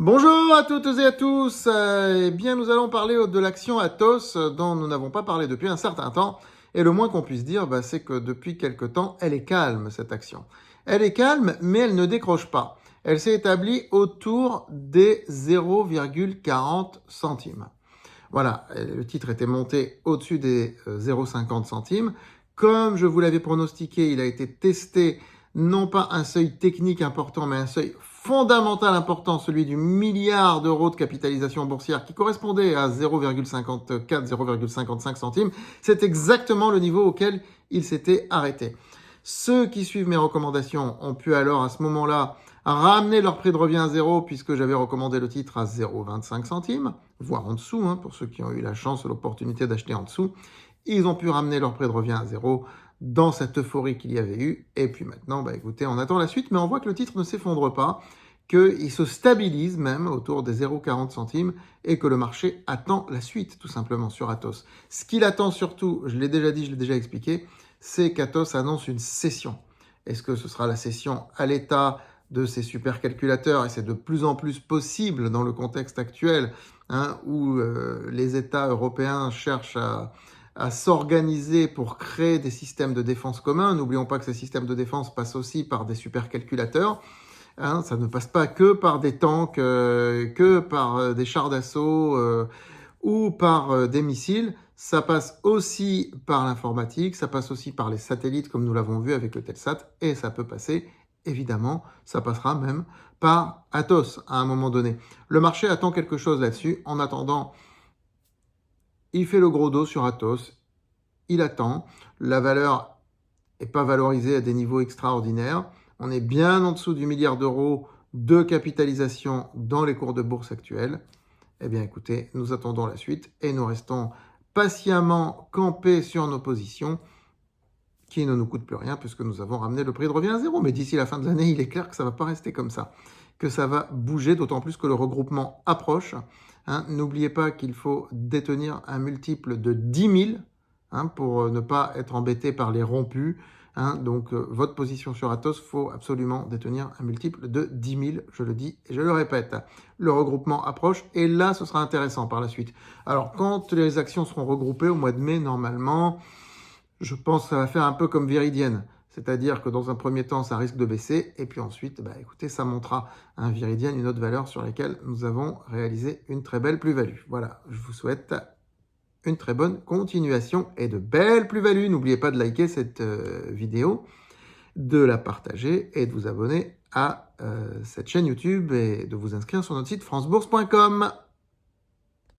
Bonjour à toutes et à tous. Eh bien, nous allons parler de l'action Atos dont nous n'avons pas parlé depuis un certain temps. Et le moins qu'on puisse dire, c'est que depuis quelque temps, elle est calme, cette action. Elle est calme, mais elle ne décroche pas. Elle s'est établie autour des 0,40 centimes. Voilà, le titre était monté au-dessus des 0,50 centimes. Comme je vous l'avais pronostiqué, il a été testé non pas un seuil technique important, mais un seuil fondamental important, celui du milliard d'euros de capitalisation boursière qui correspondait à 0,54, 0,55 centimes. C'est exactement le niveau auquel il s'était arrêté. Ceux qui suivent mes recommandations ont pu alors à ce moment-là ramener leur prix de revient à zéro puisque j'avais recommandé le titre à 0,25 centimes, voire en dessous, pour ceux qui ont eu la chance, l'opportunité d'acheter en dessous. Ils ont pu ramener leur prix de revient à zéro dans cette euphorie qu'il y avait eu. Et puis maintenant, écoutez, on attend la suite, mais on voit que le titre ne s'effondre pas, qu'il se stabilise même autour des 0,40 centimes et que le marché attend la suite, tout simplement, sur Atos. Ce qu'il attend surtout, je l'ai déjà dit, je l'ai déjà expliqué, c'est qu'Atos annonce une cession. Est-ce que ce sera la cession à l'État de ces supercalculateurs, et c'est de plus en plus possible dans le contexte actuel, où les États européens cherchent à s'organiser pour créer des systèmes de défense communs. N'oublions pas que ces systèmes de défense passent aussi par des supercalculateurs. Ça ne passe pas que par des tanks, que par des chars d'assaut ou par des missiles. Ça passe aussi par l'informatique, ça passe aussi par les satellites comme nous l'avons vu avec le Telsat, et ça peut passer, évidemment, ça passera même par Atos à un moment donné. Le marché attend quelque chose là-dessus. En attendant, il fait le gros dos sur Atos, il attend. La valeur n'est pas valorisée à des niveaux extraordinaires. On est bien en dessous du milliard d'euros de capitalisation dans les cours de bourse actuels. Eh bien, écoutez, nous attendons la suite et nous restons patiemment campés sur nos positions qui ne nous coûtent plus rien puisque nous avons ramené le prix de revient à zéro. Mais d'ici la fin de l'année, il est clair que ça ne va pas rester comme ça, que ça va bouger, d'autant plus que le regroupement approche. N'oubliez pas qu'il faut détenir un multiple de 10 000 pour ne pas être embêté par les rompus. Donc, votre position sur Atos, il faut absolument détenir un multiple de 10 000, je le dis et je le répète. Le regroupement approche et là, ce sera intéressant par la suite. Alors, quand les actions seront regroupées au mois de mai, normalement, je pense que ça va faire un peu comme Viridienne. C'est-à-dire que dans un premier temps, ça risque de baisser et puis ensuite, écoutez, ça montera un Viridienne, une autre valeur sur laquelle nous avons réalisé une très belle plus-value. Voilà, je vous souhaite une très bonne continuation et de belles plus-values. N'oubliez pas de liker cette vidéo, de la partager et de vous abonner à cette chaîne YouTube et de vous inscrire sur notre site francebourse.com.